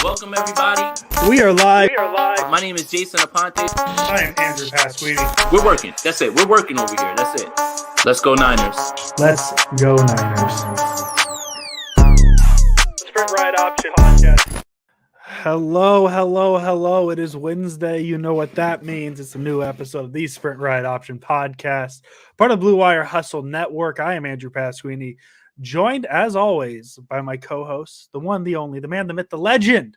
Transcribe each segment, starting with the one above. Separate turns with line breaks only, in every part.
Welcome, everybody.
We are live.
My name is Jason Aponte.
I am Andrew Pasquini.
We're working. That's it. We're working over here. That's it. Let's go Niners.
Let's go Niners.
Sprint Ride Option Podcast.
Hello. It is Wednesday. You know what that means. It's a new episode of the Sprint Ride Option Podcast, part of Blue Wire Hustle Network. I am Andrew Pasquini, joined as always by my co-host, the one, the only, the man, the myth, the legend,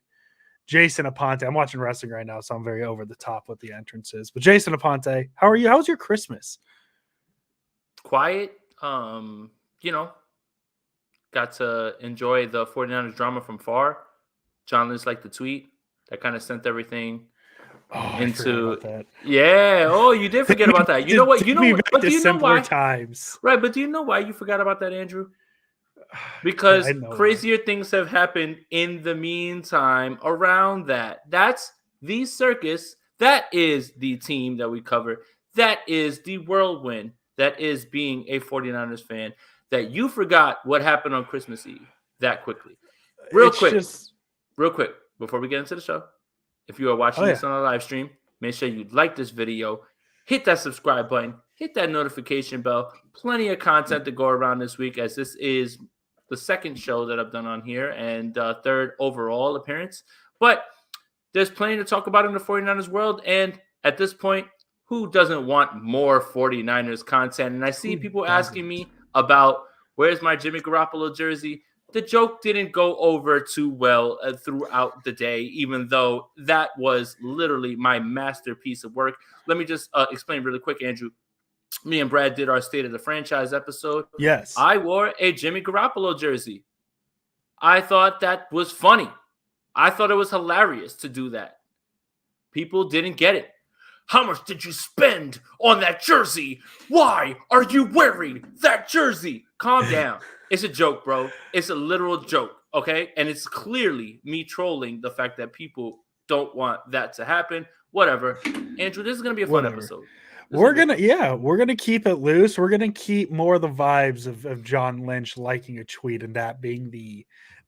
Jason Aponte. I'm watching wrestling right now, so I'm very over the top with the entrances. But Jason Aponte, how are you? How was your Christmas?
Quiet. Got to enjoy the 49ers drama from far. John Lynch liked the tweet. That kind of sent everything into
that.
Yeah. Oh, you did forget about that. You know what? But do you know why?
Times.
Right, but do you know why you forgot about that, Andrew? Because crazier things have happened in the meantime around that. That's the circus. That is the team that we cover. That is the whirlwind. That is being a 49ers fan. That you forgot what happened on Christmas Eve that quickly. Real quick, before we get into the show, if you are watching this on a live stream, make sure you like this video, hit that subscribe button, hit that notification bell. Plenty of content to go around this week, as this is the second show that I've done on here and third overall appearance. But there's plenty to talk about in the 49ers world. And at this point, who doesn't want more 49ers content? And I see people asking me about where's my Jimmy Garoppolo jersey. The joke didn't go over too well throughout the day, even though that was literally my masterpiece of work. Let me just explain really quick, Andrew. Me and Brad did our State of the Franchise episode.
Yes.
I wore a Jimmy Garoppolo jersey. I thought that was funny. I thought it was hilarious to do that. People didn't get it. How much did you spend on that jersey? Why are you wearing that jersey? Calm down. It's a joke, bro. It's a literal joke, okay? And it's clearly me trolling the fact that people don't want that to happen. Whatever. Andrew, this is going to be a fun episode.
We're gonna keep it loose. We're gonna keep more of the vibes of John Lynch liking a tweet and that being the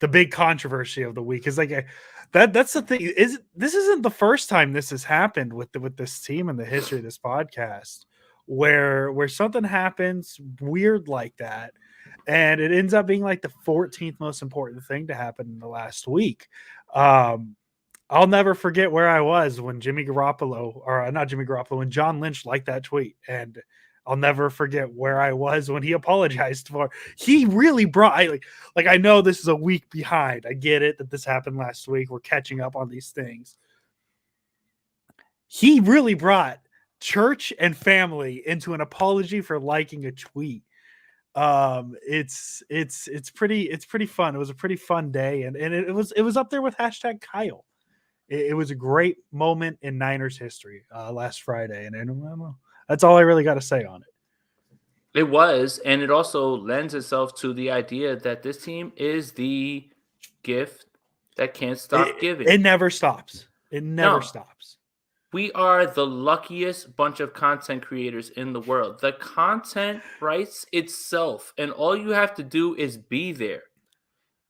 big controversy of the week. Is like that's the thing. This isn't the first time this has happened with this team in the history of this podcast, where something happens weird like that, and it ends up being like the 14th most important thing to happen in the last week. I'll never forget where I was when when John Lynch liked that tweet. And I'll never forget where I was when he apologized for. He really brought, I know this is a week behind. I get it that this happened last week. We're catching up on these things. He really brought church and family into an apology for liking a tweet. It's pretty fun. It was a pretty fun day. And it was up there with hashtag Kyle. It was a great moment in Niners history last Friday, and I don't know. That's all I really got to say on it.
It was, and it also lends itself to the idea that this team is the gift that can't stop giving.
It never stops. It never stops.
We are the luckiest bunch of content creators in the world. The content writes itself, and all you have to do is be there.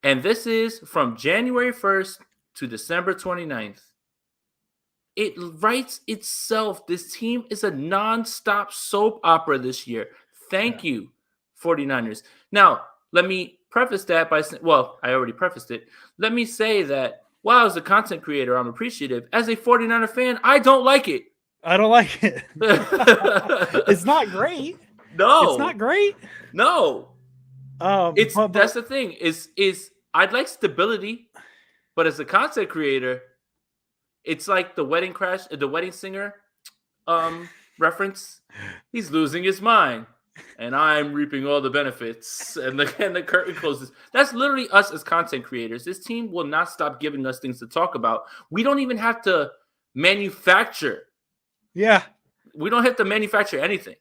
And this is from January 1st to December 29th. It writes itself. This team is a non-stop soap opera this year. Thank you, 49ers. Now, let me preface that by saying, I already prefaced it. Let me say that while as a content creator, I'm appreciative. As a 49er fan, I don't like it.
I don't like it. It's not great.
No.
It's not great.
No. That's the thing. Is I'd like stability. But as a content creator, it's like the wedding singer reference. He's losing his mind, and I'm reaping all the benefits. And the curtain closes. That's literally us as content creators. This team will not stop giving us things to talk about. We don't even have to manufacture.
Yeah.
We don't have to manufacture anything.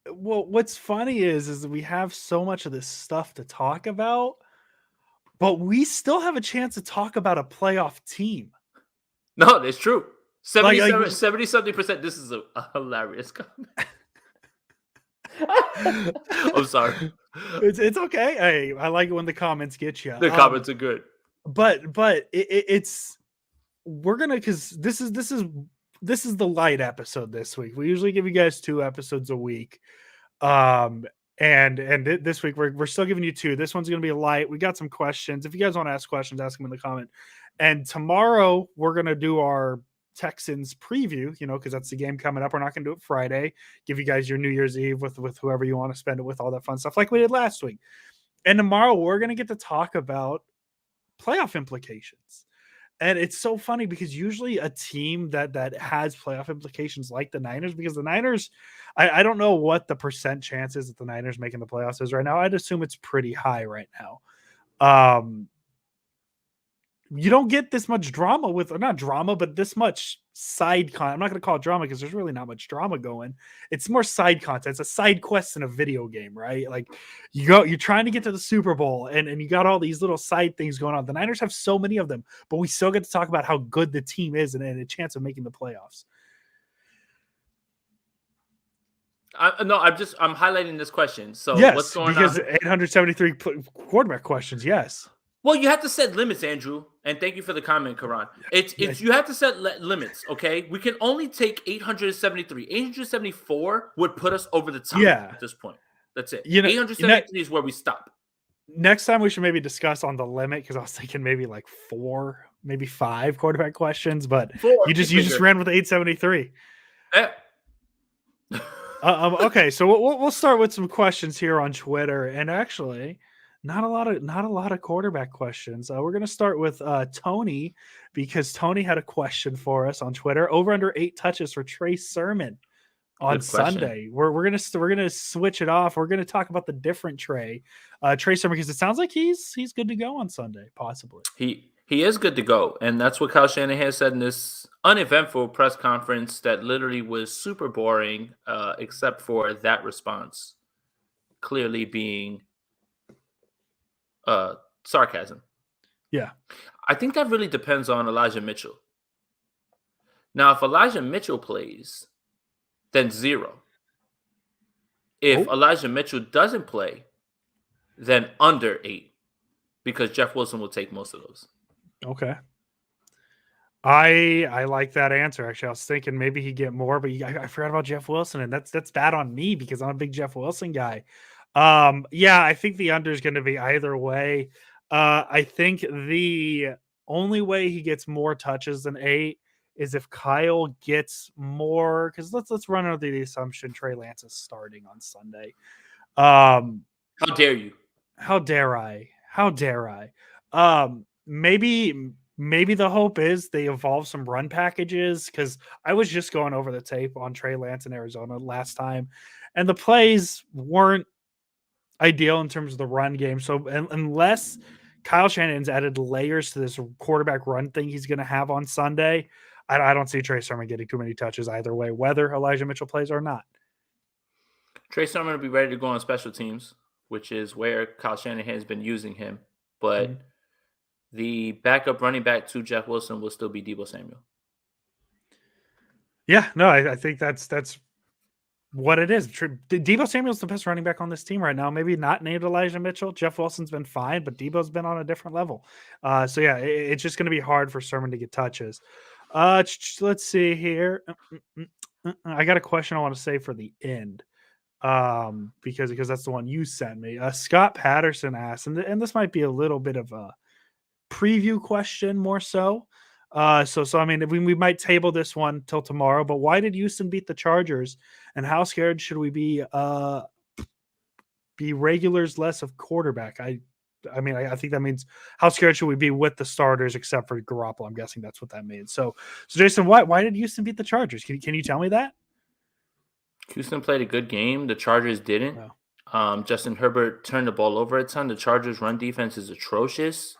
Well, what's funny is that we have so much of this stuff to talk about, but we still have a chance to talk about a playoff team.
No, that's true. 70-something%. This is a hilarious comment. I'm sorry.
It's okay. Hey, I like it when the comments get you.
The comments are good.
but it's we're gonna because this is the light episode this week. We usually give you guys 2 episodes a week. This week we're still giving you 2. This one's gonna be light. We got some questions. If you guys want to ask questions, ask them in the comment. And tomorrow we're gonna do our Texans preview, because that's the game coming up. We're not gonna do it Friday. Give you guys your New Year's Eve with whoever you want to spend it with, all that fun stuff like we did last week. And tomorrow we're gonna get to talk about playoff implications. And it's so funny because usually a team that has playoff implications like the Niners, because the Niners, I don't know what the percent chances that the Niners making the playoffs is right now. I'd assume it's pretty high right now. You don't get this much drama not drama, but this much side content. I'm not going to call it drama because there's really not much drama going. It's more side content. It's a side quest in a video game, right? Like you're trying to get to the Super Bowl and you got all these little side things going on. The Niners have so many of them, but we still get to talk about how good the team is and a chance of making the playoffs.
I'm highlighting this question. So
yes,
what's going
because
on?
873 quarterback questions. Yes.
Well, you have to set limits, Andrew, and thank you for the comment, Karan. It's you have to set limits, okay? We can only take 873. 874 would put us over the top at this point. That's it. 873 is where we stop.
Next time we should maybe discuss on the limit, because I was thinking maybe like 4, maybe 5 quarterback questions, but you just ran with 873.
Yeah.
Okay, so we'll start with some questions here on Twitter, and actually. Not a lot of quarterback questions. We're going to start with Tony, because Tony had a question for us on Twitter. Over under 8 touches for Trey Sermon on Sunday. We're gonna switch it off. We're gonna talk about the different Trey Sermon, because it sounds like he's good to go on Sunday, possibly.
He is good to go, and that's what Kyle Shanahan said in this uneventful press conference that literally was super boring, except for that response clearly being sarcasm.
Yeah.
I think that really depends on Elijah Mitchell. Now, if Elijah Mitchell plays, then 0. If Elijah Mitchell doesn't play, then under 8, because Jeff Wilson will take most of those.
Okay. I like that answer. Actually, I was thinking maybe he'd get more, but I forgot about Jeff Wilson, and that's bad on me because I'm a big Jeff Wilson guy. Yeah, I think the under is going to be either way. I think the only way he gets more touches than 8 is if Kyle gets more, because let's run under the assumption Trey Lance is starting on Sunday.
How dare you?
How dare I? How dare I? Maybe the hope is they evolve some run packages, because I was just going over the tape on Trey Lance in Arizona last time, and the plays weren't ideal in terms of the run game. So unless Kyle Shanahan's added layers to this quarterback run thing he's going to have on Sunday, I don't see Trey Sermon getting too many touches either way, whether Elijah Mitchell plays or not.
Trey Sermon will be ready to go on special teams, which is where Kyle Shanahan has been using him. But the backup running back to Jeff Wilson will still be Deebo Samuel.
Yeah, no, I think that's what it is. Deebo Samuel's the best running back on this team right now. Maybe not named Elijah Mitchell. Jeff Wilson's been fine, but Deebo's been on a different level. So yeah, it's just going to be hard for Sermon to get touches. Let's see here. I got a question I want to say for the end, because that's the one you sent me. Scott Patterson asked, and this might be a little bit of a preview question more so. So I mean, we might table this one till tomorrow, but why did Houston beat the Chargers, and how scared should we be regulars less of quarterback? I think that means how scared should we be with the starters except for Garoppolo? I'm guessing that's what that means. So Jason, why did Houston beat the Chargers? Can you tell me that?
Houston played a good game. The Chargers didn't. No. Justin Herbert turned the ball over a ton. The Chargers' run defense is atrocious.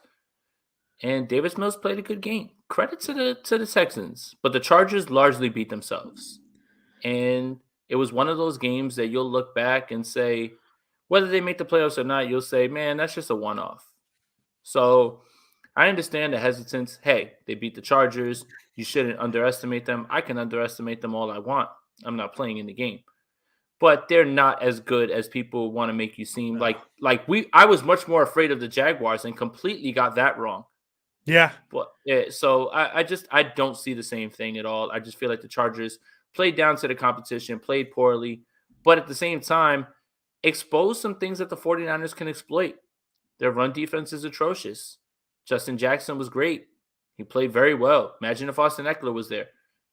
And Davis Mills played a good game. Credit to the Texans, but the Chargers largely beat themselves. And it was one of those games that you'll look back and say, whether they make the playoffs or not, you'll say, man, that's just a one-off. So I understand the hesitance. Hey, they beat the Chargers. You shouldn't underestimate them. I can underestimate them all I want. I'm not playing in the game. But they're not as good as people want to make you seem. I was much more afraid of the Jaguars and completely got that wrong.
Yeah.
But so I don't see the same thing at all. I just feel like the Chargers played down to the competition, played poorly, but at the same time, exposed some things that the 49ers can exploit. Their run defense is atrocious. Justin Jackson was great. He played very well. Imagine if Austin Eckler was there.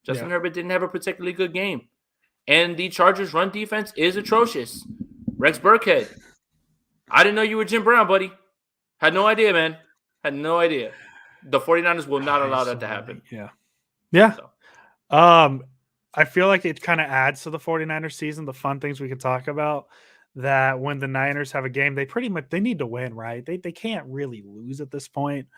Justin Herbert didn't have a particularly good game. And the Chargers' run defense is atrocious. Rex Burkhead. I didn't know you were Jim Brown, buddy. Had no idea, man. Had no idea. The 49ers will not allow that to happen.
Yeah. Yeah.
So.
I feel like it kind of adds to the 49ers season, the fun things we could talk about, that when the Niners have a game, they need to win, right? They can't really lose at this point.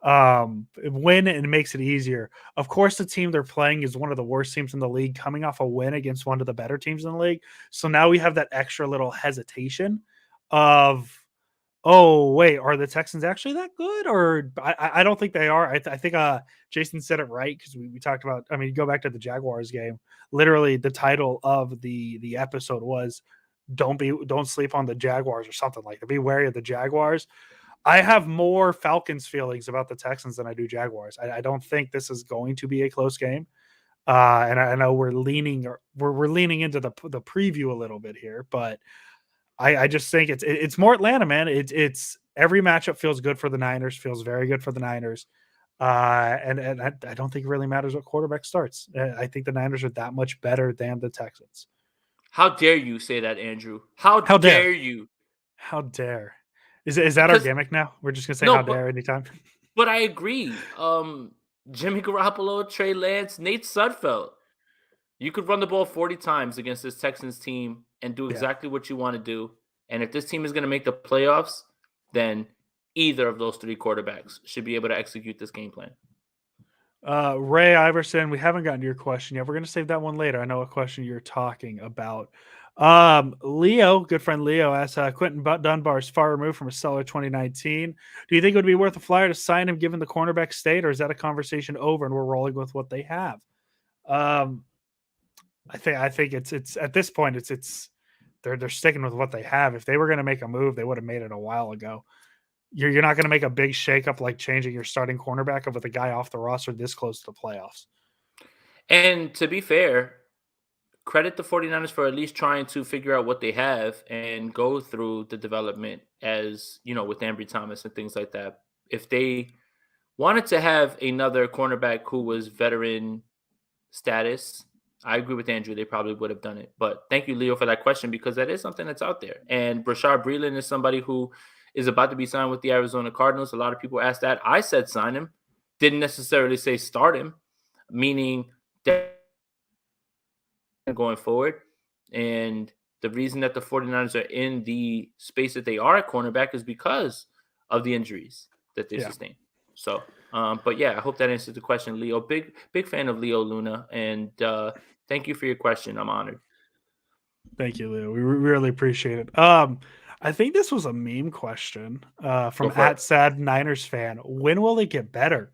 Win, and it makes it easier. Of course, the team they're playing is one of the worst teams in the league, coming off a win against one of the better teams in the league. So now we have that extra little hesitation of, oh, wait, are the Texans actually that good? Or I don't think they are. I think Jason said it right, because we talked about, I mean, go back to the Jaguars game. Literally, the title of the episode was don't sleep on the Jaguars, or something like that. Be wary of the Jaguars. I have more Falcons feelings about the Texans than I do Jaguars. I don't think this is going to be a close game. And I know we're leaning into the preview a little bit here, but I just think it's more Atlanta, man. It's every matchup feels good for the Niners, feels very good for the Niners. And I don't think it really matters what quarterback starts. I think the Niners are that much better than the Texans.
How dare you say that, Andrew? How dare you?
How dare? Is that our gimmick now? We're just gonna say how dare anytime.
But I agree. Jimmy Garoppolo, Trey Lance, Nate Sudfeld. You could run the ball 40 times against this Texans team and do exactly what you want to do. And if this team is going to make the playoffs, then either of those three quarterbacks should be able to execute this game plan.
Ray Iverson, we haven't gotten to your question yet. We're going to save that one later. I know a question you're talking about. Leo, good friend Leo, asks, Quentin Dunbar is far removed from a stellar 2019. Do you think it would be worth a flyer to sign him given the cornerback state, or is that a conversation over and we're rolling with what they have? I think it's at this point it's they're sticking with what they have. If they were going to make a move, they would have made it a while ago. You're not going to make a big shakeup like changing your starting cornerback with a guy off the roster this close to the playoffs.
And to be fair, credit the 49ers for at least trying to figure out what they have and go through the development, as you know, with Ambry Thomas and things like that. If they wanted to have another cornerback who was veteran status, I agree with Andrew. They probably would have done it. But thank you, Leo, for that question, because that is something that's out there. And Brashard Breeland is somebody who is about to be signed with the Arizona Cardinals. A lot of people asked that. I said sign him. Didn't necessarily say start him, meaning that going forward. And the reason that the 49ers are in the space that they are at cornerback is because of the injuries that they sustained. So, but yeah, I hope that answers the question, Leo. Big fan of Leo Luna, and thank you for your question. I'm honored.
Thank you, Leo. We really appreciate it. I think this was a meme question from @sad Niners fan. When will it get better?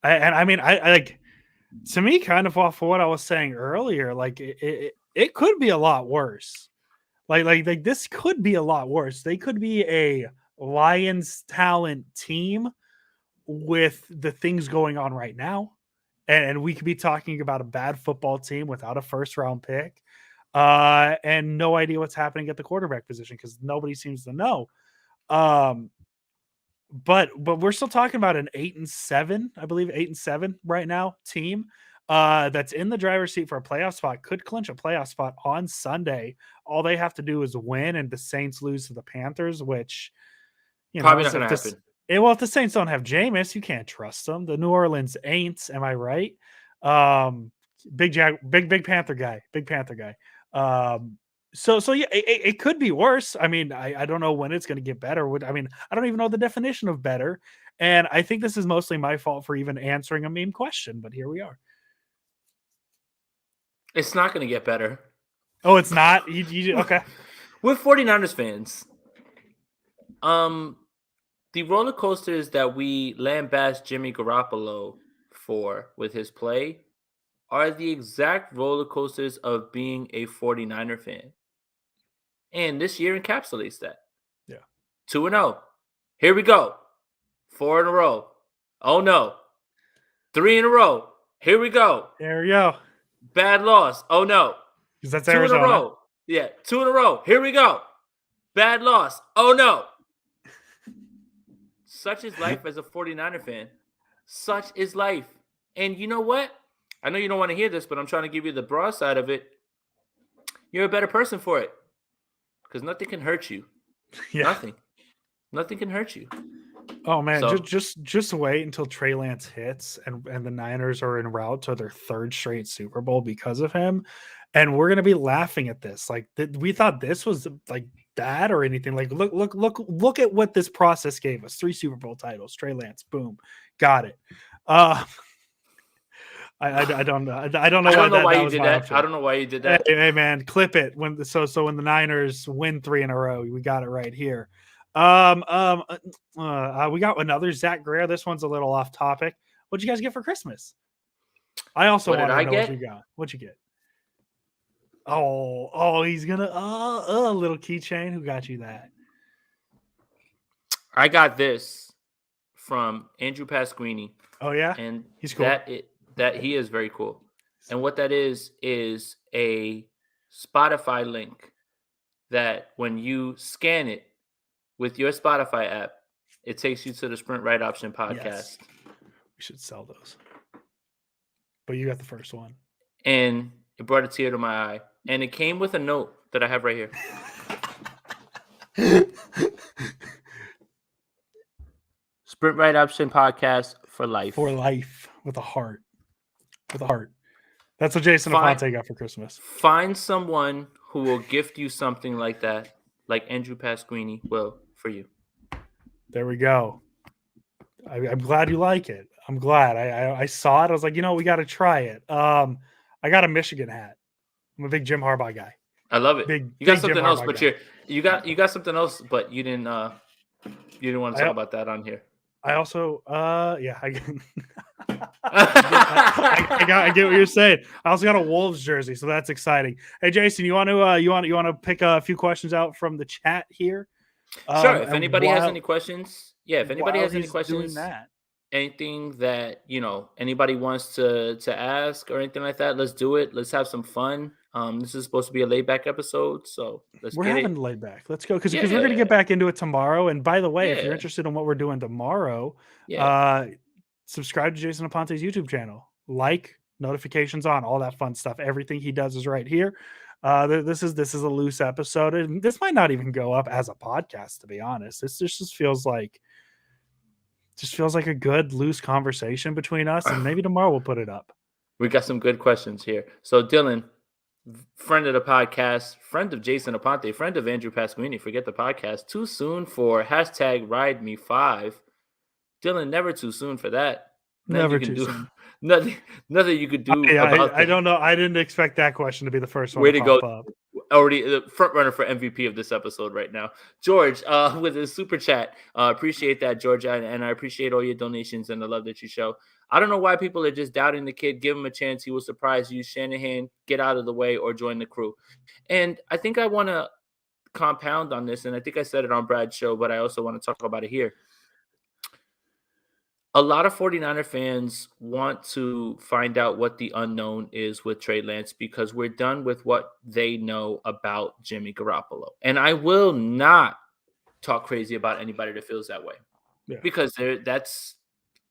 I mean, I like, to me, kind of off of what I was saying earlier, like it could be a lot worse. Like this could be a lot worse. They could be a Lions talent team with the things going on right now. And we could be talking about a bad football team without a first round pick and no idea what's happening at the quarterback position because nobody seems to know. But we're still talking about an 8-7, I believe 8-7 right now team that's in the driver's seat for a playoff spot, could clinch a playoff spot on Sunday. All they have to do is win, and the Saints lose to the Panthers, which, you
probably
know,
not going to happen.
Well, if the Saints don't have Jameis, you can't trust them. The New Orleans Aints, am I right? Big Panther guy. So yeah, it could be worse. I mean, I don't know when it's going to get better. I mean, I don't even know the definition of better. And I think this is mostly my fault for even answering a meme question, but here we are.
It's not going to get better.
Oh, it's not? You okay.
We're 49ers fans. The roller coasters that we lambast Jimmy Garoppolo for with his play are the exact roller coasters of being a 49er fan. And this year encapsulates that.
Yeah.
2-0. Here we go. 4 in a row. Oh no. 3 in a row. Here we go.
There we go.
Bad loss. Oh no.
Because that's
2
Arizona.
in a row. Yeah, 2 in a row. Here we go. Bad loss. Oh no. Such is life as a 49er fan. Such is life. And you know what? I know you don't want to hear this, but I'm trying to give you the broad side of it. You're a better person for it. Because nothing can hurt you.
Yeah.
Nothing. Nothing can hurt you.
Oh man,
So-
just wait until Trey Lance hits and the Niners are en route to their third straight Super Bowl because of him. And we're gonna be laughing at this. Like we thought this was like bad or anything. Like look at what this process gave us. 3 Super Bowl titles. Trey Lance, boom, got it. I don't know. I don't know why
you did that. I don't know why you did that.
Hey man, clip it when when the Niners win 3 in a row. We got it right here. We got another Zach Greer. This one's a little off topic. What'd you guys get for Christmas? I also want to know what you got. What'd you get? Oh, he's gonna a little keychain. Who got you that?
I got this from Andrew Pasquini.
Oh yeah,
and
he's cool.
That he is very cool. And what that is a Spotify link that when you scan it with your Spotify app, it takes you to the Sprint Right Option podcast.
Yes. We should sell those. But you got the first one.
And it brought a tear to my eye. And it came with a note that I have right here. Sprint Right Option podcast for life.
For life. With a heart. With a heart. That's what Jason Aponte got for Christmas.
Find someone who will gift you something like that, like Andrew Pasquini will for you.
There we go. I'm glad you like it. I'm glad. I saw it. I was like, we got to try it. I got a Michigan hat. I'm a big Jim Harbaugh guy.
I love it. You got something else, but you got something else, but you didn't want to talk about that on here.
I also I get what you're saying. I also got a Wolves jersey, so that's exciting. Hey Jason, you want to pick a few questions out from the chat here?
Sure. If anybody has any questions, anything that anybody wants to ask or anything like that, let's do it. Let's have some fun. This is supposed to be a laid back episode, so
we're having laid back. Let's go because we're going to get back into it tomorrow. And by the way, if you're interested in what we're doing tomorrow, subscribe to Jason Aponte's YouTube channel, like, notifications on, all that fun stuff. Everything he does is right here. This is a loose episode, and this might not even go up as a podcast, to be honest. This just feels like a good loose conversation between us, and maybe tomorrow we'll put it up.
We got some good questions here. So Dylan, friend of the podcast, friend of Jason Aponte, friend of Andrew Pasquini, forget the podcast. Too soon for #RideMe5. Dylan, never too soon for that.
Never too soon.
Nothing you could do about
I don't know. I didn't expect that question to be the first one.
Way to go. Up. Already the front runner for MVP of this episode right now. George, with a super chat. Appreciate that, George. And I appreciate all your donations and the love that you show. I don't know why people are just doubting the kid. Give him a chance. He will surprise you. Shanahan, get out of the way or join the crew. And I think I want to compound on this. And I think I said it on Brad's show, but I also want to talk about it here. A lot of 49er fans want to find out what the unknown is with Trey Lance because we're done with what they know about Jimmy Garoppolo. And I will not talk crazy about anybody that feels that way because that's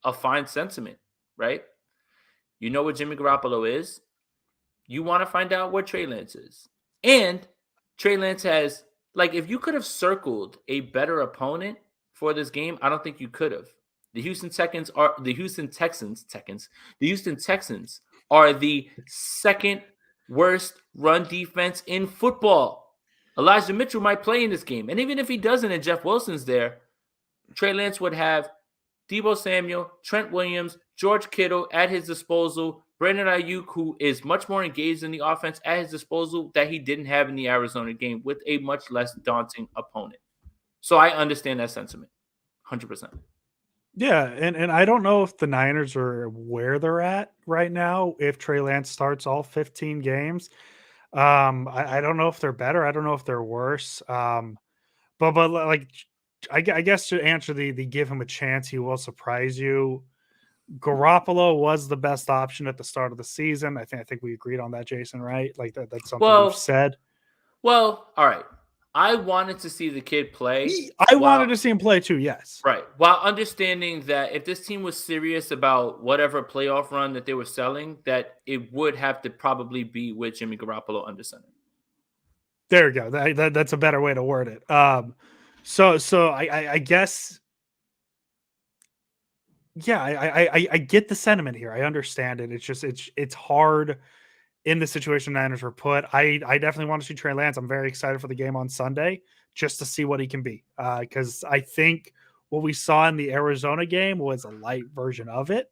a fine sentiment, right? You know what Jimmy Garoppolo is. You want to find out what Trey Lance is. And Trey Lance has, if you could have circled a better opponent for this game, I don't think you could have. The Houston Texans are the second worst run defense in football. Elijah Mitchell might play in this game. And even if he doesn't and Jeff Wilson's there, Trey Lance would have Deebo Samuel, Trent Williams, George Kittle at his disposal, Brandon Ayuk, who is much more engaged in the offense, at his disposal that he didn't have in the Arizona game with a much less daunting opponent. So I understand that sentiment 100%.
Yeah, and I don't know if the Niners are where they're at right now. If Trey Lance starts all 15 games, I don't know if they're better. I don't know if they're worse. But I guess to answer the give him a chance, he will surprise you. Garoppolo was the best option at the start of the season. I think we agreed on that, Jason, right? Like that's something we've said.
Well, all right. I wanted to see the kid play.
I wanted to see him play too, yes.
Right. While understanding that if this team was serious about whatever playoff run that they were selling, that it would have to probably be with Jimmy Garoppolo under center.
There we go. That's a better way to word it. So I guess, yeah, I get the sentiment here. I understand it. It's just it's hard in the situation Niners were put. I definitely want to see Trey Lance. I'm very excited for the game on Sunday just to see what he can be. Because I think what we saw in the Arizona game was a light version of it.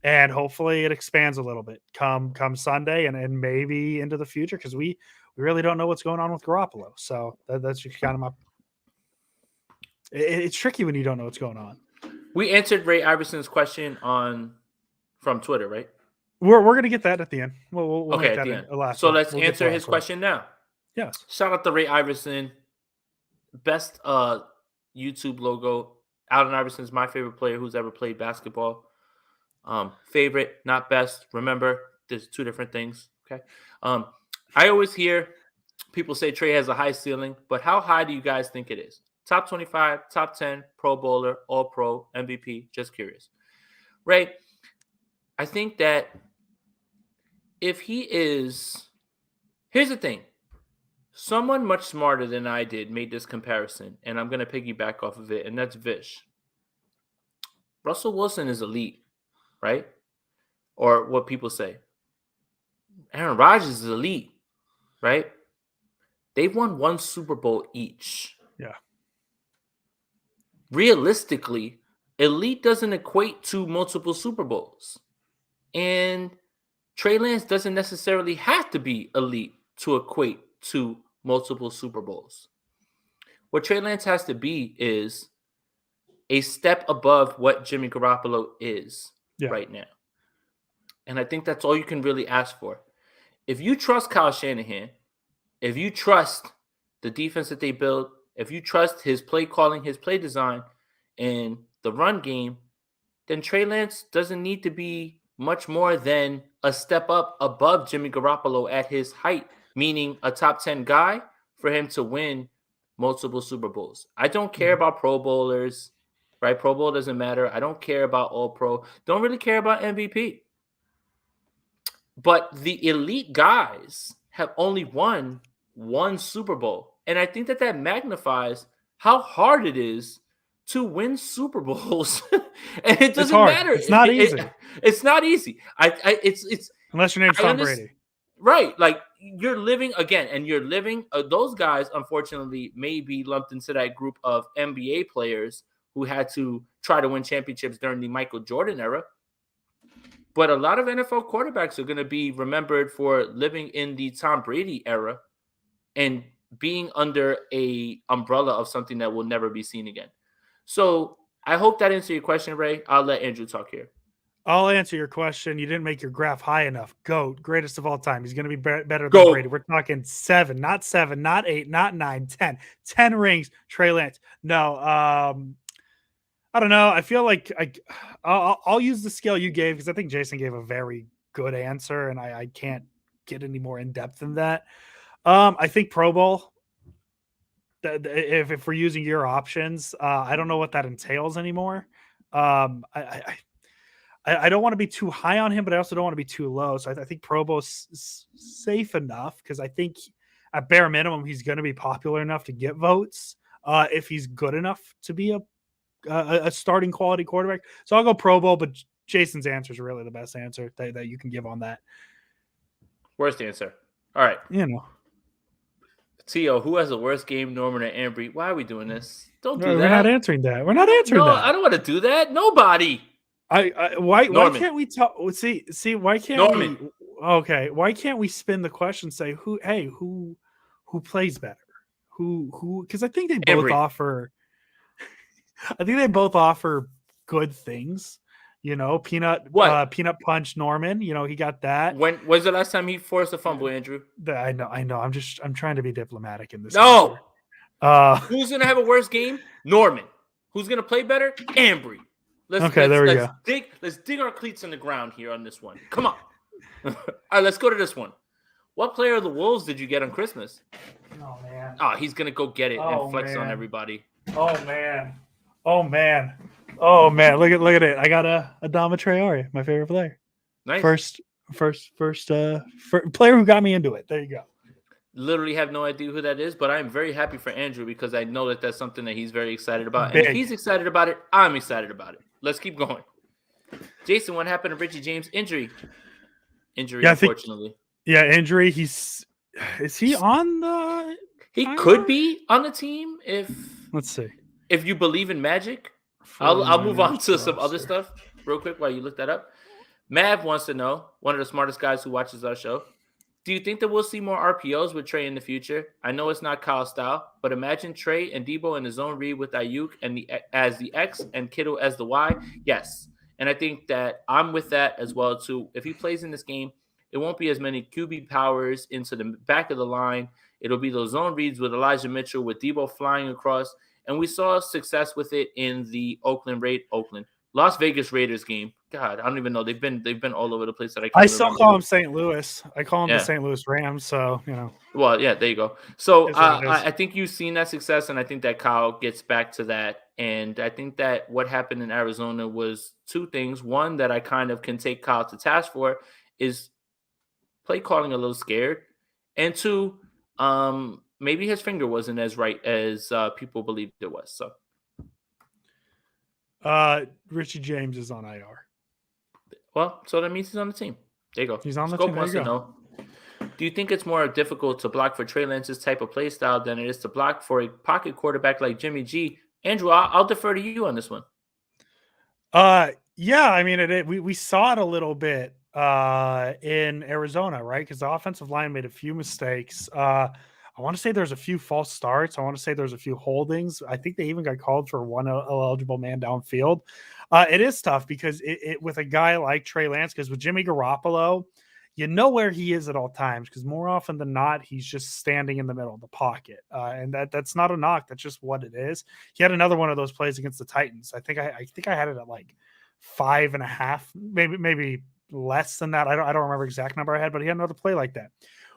And hopefully it expands a little bit come Sunday and maybe into the future, because we really don't know what's going on with Garoppolo. So that's just kind of my – it's tricky when you don't know what's going on.
We answered Ray Iverson's question from Twitter, right?
We're going to get that at the end. We'll
okay,
make
at
that
the end. So let's answer his question now.
Yes.
Shout out to Ray Iverson. Best YouTube logo. Allen Iverson's my favorite player who's ever played basketball. Favorite, not best. Remember, there's two different things. Okay. I always hear people say Trey has a high ceiling, but how high do you guys think it is? Top 25, top 10, Pro Bowler, All Pro, MVP. Just curious. Ray, I think that if he is, here's the thing. Someone much smarter than I did made this comparison, and I'm going to piggyback off of it, and that's Vish. Russell Wilson is elite, right? Or what people say. Aaron Rodgers is elite, right? They've won one Super Bowl each.
Yeah.
Realistically, elite doesn't equate to multiple Super Bowls. And Trey Lance doesn't necessarily have to be elite to equate to multiple Super Bowls. What Trey Lance has to be is a step above what Jimmy Garoppolo is right now. And I think that's all you can really ask for. If you trust Kyle Shanahan, if you trust the defense that they build, if you trust his play calling, his play design, and the run game, then Trey Lance doesn't need to be much more than a step up above Jimmy Garoppolo at his height, meaning a top 10 guy for him to win multiple Super Bowls. I don't care about Pro Bowlers, right? Pro Bowl doesn't matter. I don't care about All Pro. Don't really care about MVP. But the elite guys have only won one Super Bowl. And I think that magnifies how hard it is to win Super Bowls. And it doesn't matter.
It's not easy.
It's not easy. It's
unless your name's Tom Brady.
Right. Like you're living again, and you're living. Those guys, unfortunately, may be lumped into that group of NBA players who had to try to win championships during the Michael Jordan era. But a lot of NFL quarterbacks are going to be remembered for living in the Tom Brady era and being under a umbrella of something that will never be seen again. So I hope that answers your question, Ray. I'll let Andrew talk here.
I'll answer your question. You didn't make your graph high enough. GOAT, greatest of all time. He's going to be better than Brady. We're talking 7, not 8, not 9, 10. 10 rings, Trey Lance. No, I don't know. I feel like I'll use the scale you gave because I think Jason gave a very good answer, and I can't get any more in depth than that. I think Pro Bowl. If we're using your options, I don't know what that entails anymore. I don't want to be too high on him, but I also don't want to be too low. So I think Pro Bowl is safe enough because I think at bare minimum he's going to be popular enough to get votes if he's good enough to be a starting quality quarterback. So I'll go Pro Bowl, but Jason's answer is really the best answer that you can give on that.
Worst answer. All right. Tio, who has the worst game, Norman or Ambry? Why are we doing this? Don't do that.
We're not answering that. We're not answering that.
I don't want to do that. Nobody.
Why can't we talk? See, why can't Norman. Why can't we spin the question? Say who plays better? Who? Because I think they both offer. I think they both offer good things. Peanut punch Norman. He got that.
When was the last time he forced a fumble, Andrew?
I know. I'm trying to be diplomatic in this.
No. Who's gonna have a worse game? Norman. Who's gonna play better? Ambry. Let's Let's dig our cleats in the ground here on this one. Come on. All right, let's go to this one. What player of the Wolves did you get on Christmas?
Oh, man.
Oh, he's going to go get it and flex on everybody.
Oh, man. Oh, man. Oh, man. Look at it. I got a Adama Traore, my favorite player.
Nice.
First player who got me into it. There you go.
Literally have no idea who that is, but I'm very happy for Andrew because I know that that's something that he's very excited about. And if he's excited about it, I'm excited about it. Let's keep going. Jason, what happened to Richie James? Injury, unfortunately.
Injury. Is he on the?
He could be on the team if.
Let's see.
If you believe in magic, I'll move on to some other stuff real quick while you look that up. Mav wants to know, one of the smartest guys who watches our show, do you think that we'll see more RPOs with Trey in the future? I know it's not Kyle's style, but imagine Trey and Debo in the zone read with Ayuk and as the X and Kittle as the Y. Yes. And I think that I'm with that as well, too. If he plays in this game, it won't be as many QB powers into the back of the line. It'll be those zone reads with Elijah Mitchell, with Debo flying across. And we saw success with it in the Las Vegas Raiders game. God, I don't even know. They've been all over the place. I
still call them St. Louis. I call them the St. Louis Rams. So,
Well, yeah, there you go. So I think you've seen that success, and I think that Kyle gets back to that. And I think that what happened in Arizona was two things. One that I kind of can take Kyle to task for is play calling a little scared. And two, maybe his finger wasn't as right as people believed it was. So,
Richie James is on IR.
Well, so that means he's on the team. There you go.
He's on the
Scope
team.
wants to know, do you think it's more difficult to block for Trey Lance's type of play style than it is to block for a pocket quarterback like Jimmy G? Andrew, I'll defer to you on this one.
Yeah, I mean, we saw it a little bit in Arizona, right? Because the offensive line made a few mistakes. I want to say there's a few false starts. I want to say there's a few holdings. I think they even got called for one eligible man downfield. It is tough because it with a guy like Trey Lance, because with Jimmy Garoppolo, you know where he is at all times because more often than not, he's just standing in the middle of the pocket. And that's not a knock. That's just what it is. He had another one of those plays against the Titans. I think I had it at like 5.5, maybe less than that. I don't remember exact number I had, but he had another play like that.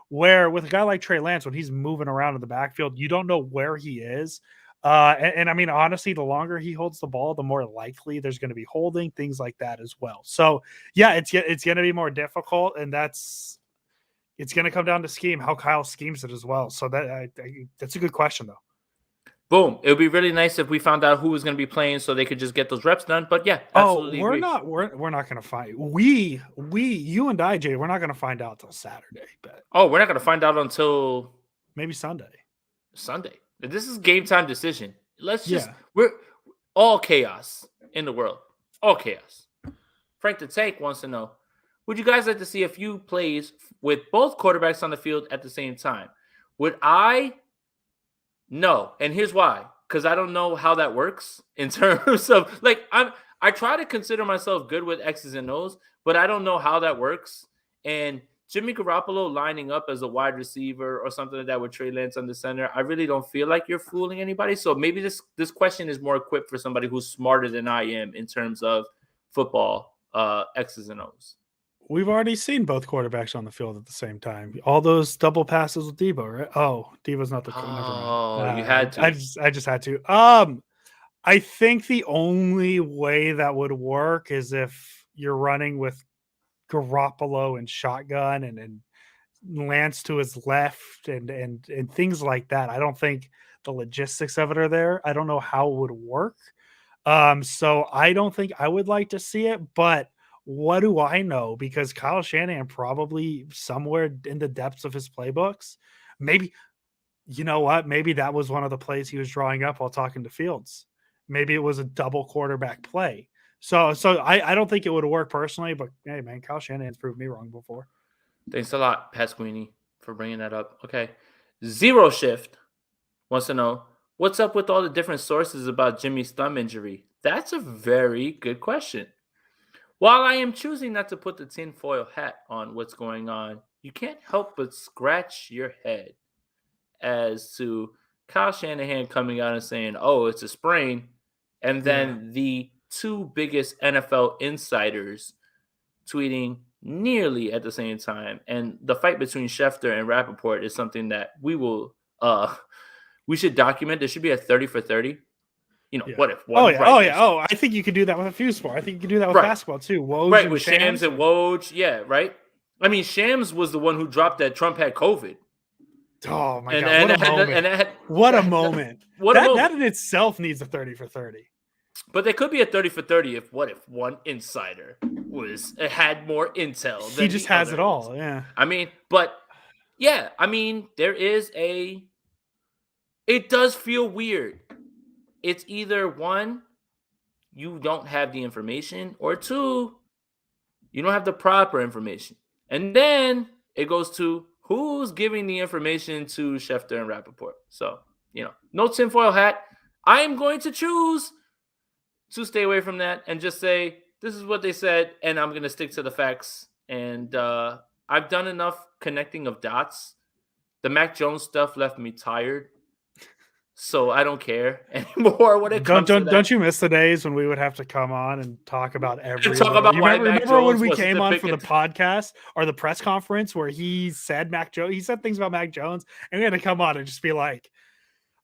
Where with a guy like Trey Lance, when he's moving around in the backfield, you don't know where he is. And I mean, honestly, the longer he holds the ball, the more likely there's going to be holding, things like that as well. So, yeah, it's going to be more difficult, and it's going to come down to scheme, how Kyle schemes it as well. So that's a good question, though.
Boom. It would be really nice if we found out who was going to be playing so they could just get those reps done. But yeah, absolutely.
We're not going to find you and I, Jay, we're not going to find out till Saturday. But
we're not going to find out until
maybe Sunday.
This is game time decision. We're all chaos in the world. All chaos. Frank the Tank wants to know, would you guys like to see a few plays with both quarterbacks on the field at the same time? Would I? No, and here's why. Because I don't know how that works in terms of I try to consider myself good with X's and O's, but I don't know how that works. And Jimmy Garoppolo lining up as a wide receiver or something like that with Trey Lance on the center, I really don't feel like you're fooling anybody. So maybe this question is more equipped for somebody who's smarter than I am in terms of football, X's and O's.
We've already seen both quarterbacks on the field at the same time. All those double passes with Debo, right? Oh, Debo's not the
you had to.
I just had to. I think the only way that would work is if you're running with Garoppolo and shotgun and Lance to his left and things like that. I don't think the logistics of it are there. I don't know how it would work. So I don't think I would like to see it, but what do I know? Because Kyle Shanahan probably somewhere in the depths of his playbooks, maybe, you know what? Maybe that was one of the plays he was drawing up while talking to Fields. Maybe it was a double quarterback play. So I don't think it would work personally, but hey, man, Kyle Shanahan's proved me wrong before.
Thanks a lot, Pat Sweeney, for bringing that up. Okay. Zero Shift wants to know, what's up with all the different sources about Jimmy's thumb injury? That's a very good question. While I am choosing not to put the tinfoil hat on what's going on, you can't help but scratch your head as to Kyle Shanahan coming out and saying, oh, it's a sprain, and then the two biggest NFL insiders tweeting nearly at the same time. And the fight between Schefter and Rappaport is something that we should document. There should be a 30 for 30. What if one?
I think you could do that with a few sports. I think you could do that with basketball too. Woj and
with
Shams
and Woj. Yeah, right. I mean, Shams was the one who dropped that Trump had COVID.
Oh my God! What a moment! That in itself needs a 30 for 30.
But there could be a 30 for 30 if one insider had more intel.
He just has it all. Yeah.
I mean, there is it does feel weird. It's either one, you don't have the information, or two, you don't have the proper information. And then it goes to who's giving the information to Schefter and Rappaport. So, no tinfoil hat. I am going to choose to stay away from that and just say, this is what they said, and I'm going to stick to the facts. And I've done enough connecting of dots. The Mac Jones stuff left me tired. So I don't care anymore when it comes to that.
Don't you miss the days when we would have to come on and talk about every?
Remember
when we came on for the podcast or the press conference where he said Mac Jones? He said things about Mac Jones, and we had to come on and just be like,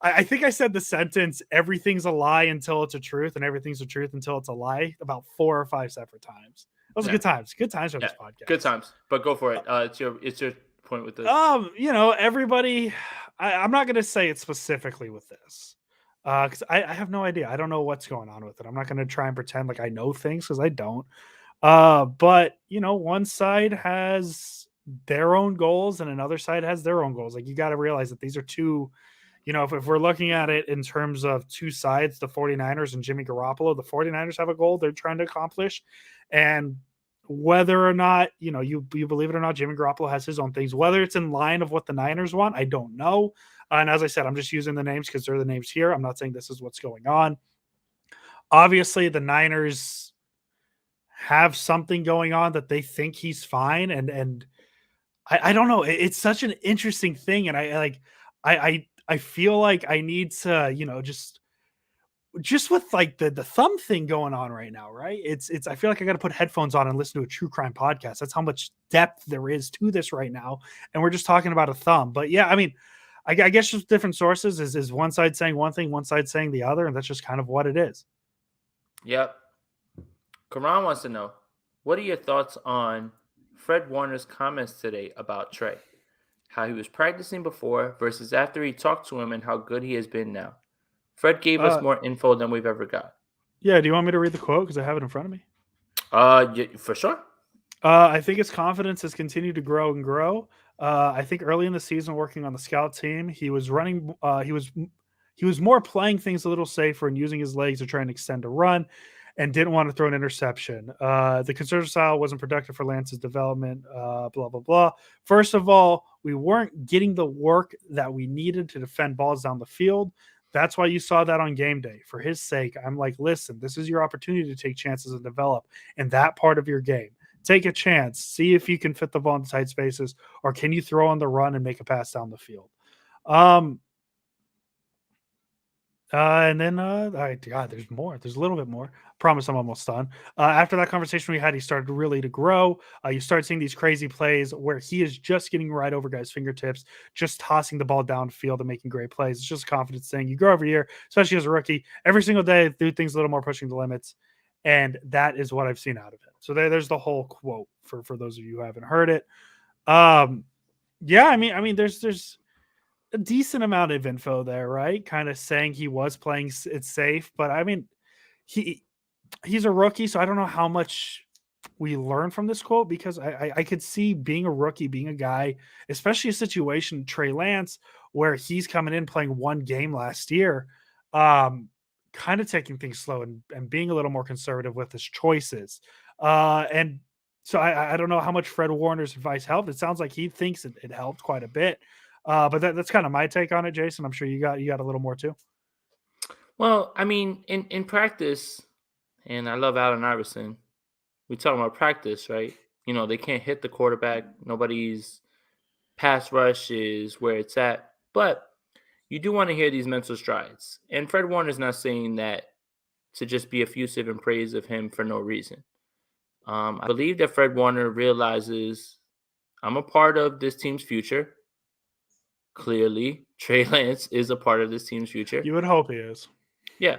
I think I said the sentence, "Everything's a lie until it's a truth, and everything's a truth until it's a lie," about 4 or 5 separate times. Those are good times. Good times for this podcast.
Good times. But go for it. It's your point with this.
Everybody. I'm not going to say it specifically with this because I have no idea. I don't know what's going on with it. I'm not going to try and pretend like I know things because I don't. But one side has their own goals and another side has their own goals. Like, you got to realize that these are two. If we're looking at it in terms of two sides, the 49ers and Jimmy Garoppolo, the 49ers have a goal they're trying to accomplish. And whether or not, you believe it or not, Jimmy Garoppolo has his own things. Whether it's in line of what the Niners want, I don't know. And as I said, I'm just using the names because they're the names here. I'm not saying this is what's going on. Obviously, the Niners have something going on that they think he's fine. And I don't know. It's such an interesting thing. And I feel like I need to, just with like the thumb thing going on right now, right? It's I feel like I got to put headphones on and listen to a true crime podcast. That's how much depth there is to this right now. And we're just talking about a thumb. But yeah, I mean, I guess just different sources is one side saying one thing, one side saying the other. And that's just kind of what it is.
Yep. Karan wants to know, what are your thoughts on Fred Warner's comments today about Trey? How he was practicing before versus after he talked to him and how good he has been now. Fred gave us more info than we've ever got.
Yeah, do you want me to read the quote? Because I have it in front of me.
Yeah, for sure.
I think his confidence has continued to grow and grow. I think early in the season, working on the scout team, he was running. He was more playing things a little safer and using his legs to try and extend a run, and didn't want to throw an interception. The conservative style wasn't productive for Lance's development. Blah blah blah. First of all, we weren't getting the work that we needed to defend balls down the field. That's why you saw that on game day. For his sake, I'm like, listen, this is your opportunity to take chances and develop in that part of your game. Take a chance. See if you can fit the ball in tight spaces, or can you throw on the run and make a pass down the field. And then, God, there's more. There's a little bit more. I promise I'm almost done. After that conversation we had, he started really to grow. You start seeing these crazy plays where he is just getting right over guys' fingertips, just tossing the ball downfield and making great plays. It's just a confidence thing. You grow every year, especially as a rookie. Every single day, do things a little more, pushing the limits. And that is what I've seen out of him. So there's the whole quote for those of you who haven't heard it. Yeah, I mean, there's a decent amount of info there, right? Kind of saying he was playing it safe, but I mean, he's a rookie, so I don't know how much we learn from this quote, because I could see being a rookie, being a guy, especially a situation, Trey Lance, where he's coming in playing one game last year, kind of taking things slow and being a little more conservative with his choices. And so I don't know how much Fred Warner's advice helped. It sounds like he thinks it helped quite a bit. But that's kind of my take on it, Jason. I'm sure you got a little more too.
Well, I mean, in practice, and I love Allen Iverson, we talk about practice, right? They can't hit the quarterback. Nobody's pass rush is where it's at. But you do want to hear these mental strides. And Fred Warner's not saying that to just be effusive in praise of him for no reason. I believe that Fred Warner realizes I'm a part of this team's future. Clearly, Trey Lance is a part of this team's future.
You would hope he is.
Yeah.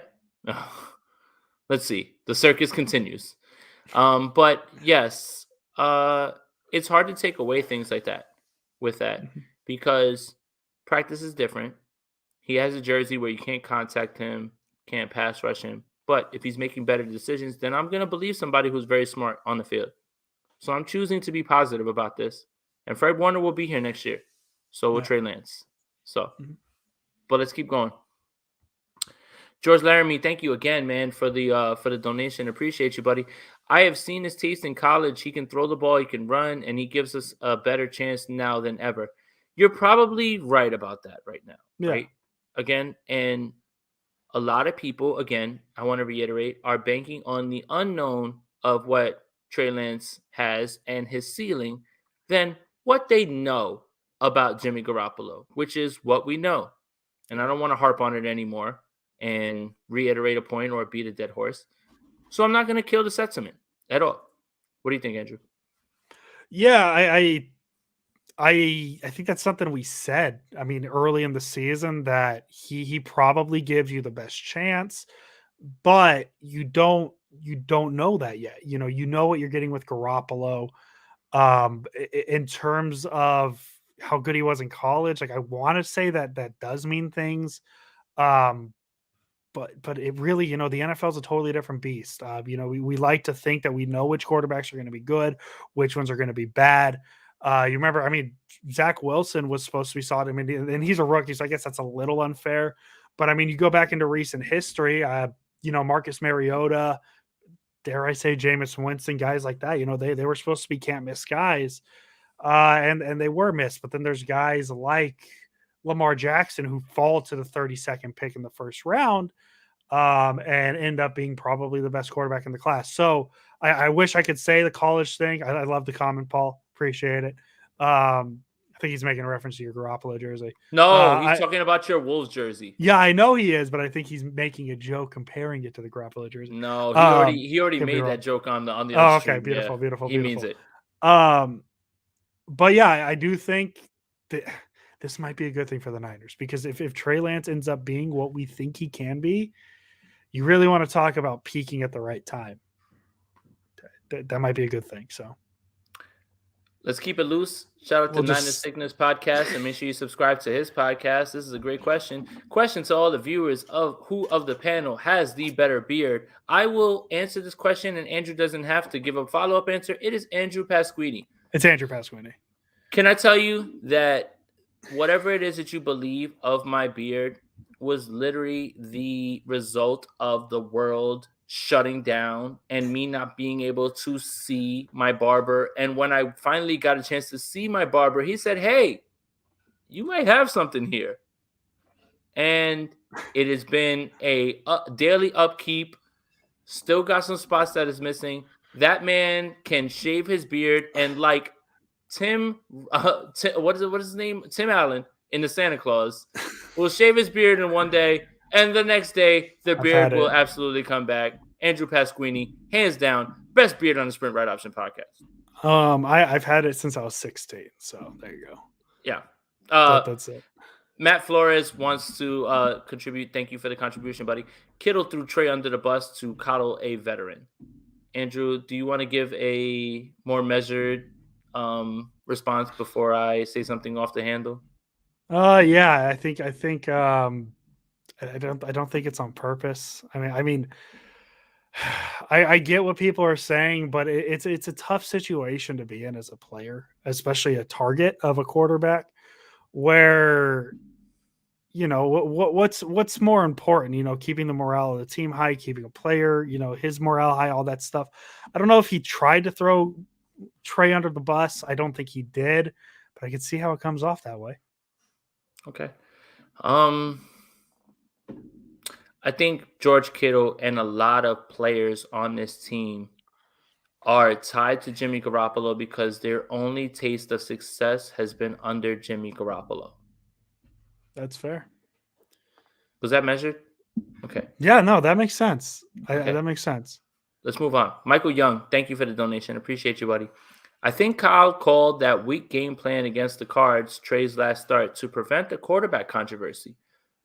Let's see. The circus continues. But yes, it's hard to take away things like that with that because practice is different. He has a jersey where you can't contact him, can't pass rush him. But if he's making better decisions, then I'm going to believe somebody who's very smart on the field. So I'm choosing to be positive about this. And Fred Warner will be here next year. So will Trey Lance. So, but let's keep going. George Laramie, thank you again, man, for the donation. Appreciate you, buddy. I have seen his taste in college. He can throw the ball, he can run, and he gives us a better chance now than ever. You're probably right about that right now, right? Again, and a lot of people, again, I want to reiterate, are banking on the unknown of what Trey Lance has and his ceiling than what they know about Jimmy Garoppolo, which is what we know. And I don't want to harp on it anymore and reiterate a point or beat a dead horse. So I'm not going to kill the sentiment at all. What do you think, Andrew?
Yeah, I think that's something we said. I mean, early in the season that he probably gives you the best chance, but you don't know that yet. You know what you're getting with Garoppolo. In terms of how good he was in college, like I want to say that does mean things. But it really, the NFL is a totally different beast. We like to think that we know which quarterbacks are going to be good, which ones are going to be bad. You remember, I mean, Zach Wilson was supposed to be solid. I mean, and he's a rookie, so I guess that's a little unfair. But I mean, you go back into recent history, Marcus Mariota, dare I say, Jameis Winston, guys like that. They were supposed to be can't miss guys, and they were missed. But then there's guys like Lamar Jackson who fall to the 32nd pick in the first round, and end up being probably the best quarterback in the class. So I wish I could say the college thing. I love the comment, Paul. Appreciate it. I think he's making a reference to your Garoppolo jersey.
No, he's talking about your Wolves jersey.
Yeah, I know he is, but I think he's making a joke comparing it to the Garoppolo jersey.
No, he already made that joke on the
Oh,
stream.
okay, beautiful,
yeah.
beautiful.
He means it.
But yeah, I do think that this might be a good thing for the Niners because if Trey Lance ends up being what we think he can be, you really want to talk about peaking at the right time. That might be a good thing. So
let's keep it loose. Shout out to Niners Sickness Podcast and make sure you subscribe to his podcast. This is a great question. Question to all the viewers of who of the panel has the better beard. I will answer this question and Andrew doesn't have to give a follow-up answer. It is Andrew Pasquini.
It's Andrew Pasquini.
Can I tell you that whatever it is that you believe of my beard was literally the result of the world shutting down and me not being able to see my barber. And when I finally got a chance to see my barber, he said, "Hey, you might have something here." And it has been a daily upkeep. Still got some spots that is missing. That man can shave his beard and like Tim, what is his name? Tim Allen in the Santa Claus will shave his beard in one day, and the next day the beard will absolutely come back. Andrew Pasquini, hands down, best beard on the Sprint Right Option podcast.
I've had it since I was 16, so there you go.
Yeah,
that's it.
Matt Flores wants to contribute. Thank you for the contribution, buddy. Kittle threw Trey under the bus to coddle a veteran. Andrew, do you want to give a more measured response before I say something off the handle?
Yeah, I think I don't think it's on purpose. I mean, I get what people are saying, but it's a tough situation to be in as a player, especially a target of a quarterback, where what's more important, keeping the morale of the team high, keeping a player, his morale high, all that stuff. I don't know if he tried to throw Trey under the bus. I don't think he did, but I can see how it comes off that way.
Okay. I think George Kittle and a lot of players on this team are tied to Jimmy Garoppolo because their only taste of success has been under Jimmy Garoppolo.
That's fair.
Was that measured? Okay.
Yeah, no, that makes sense.
Okay.
That makes sense.
Let's move on. Michael Young, thank you for the donation. Appreciate you, buddy. I think Kyle called that weak game plan against the Cards, Trey's last start, to prevent the quarterback controversy.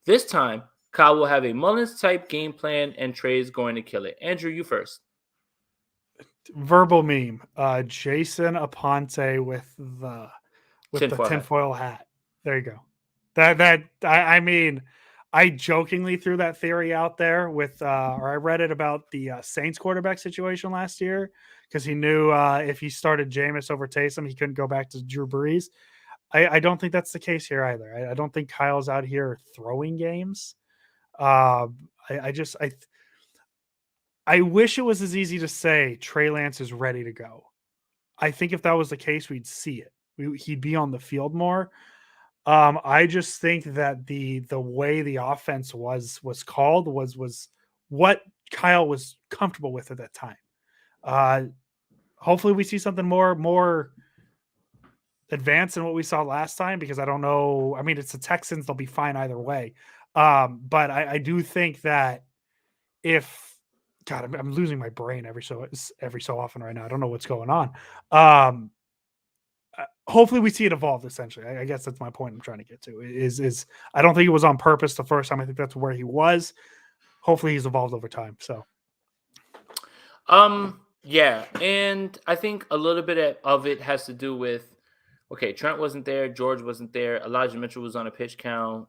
This time, Kyle will have a Mullins-type game plan, and Trey's going to kill it. Andrew, you first.
Verbal meme. Jason Aponte with the tinfoil hat. There you go. I mean, I jokingly threw that theory out there with, or I read it about the Saints quarterback situation last year because he knew if he started Jameis over Taysom, he couldn't go back to Drew Brees. I don't think that's the case here either. I don't think Kyle's out here throwing games. I wish it was as easy to say Trey Lance is ready to go. I think if that was the case, we'd see it. He'd be on the field more. I just think that the way the offense was called was what Kyle was comfortable with at that time. Hopefully we see something more advanced than what we saw last time, because I don't know. I mean, it's the Texans; they'll be fine either way. But I do think that if God, I'm losing my brain every so often right now. I don't know what's going on. Hopefully we see it evolve. Essentially, I guess that's my point I'm trying to get to. Is I don't think it was on purpose the first time. I think that's where he was. Hopefully he's evolved over time. So,
yeah, and I think a little bit of it has to do with, okay, Trent wasn't there, George wasn't there, Elijah Mitchell was on a pitch count,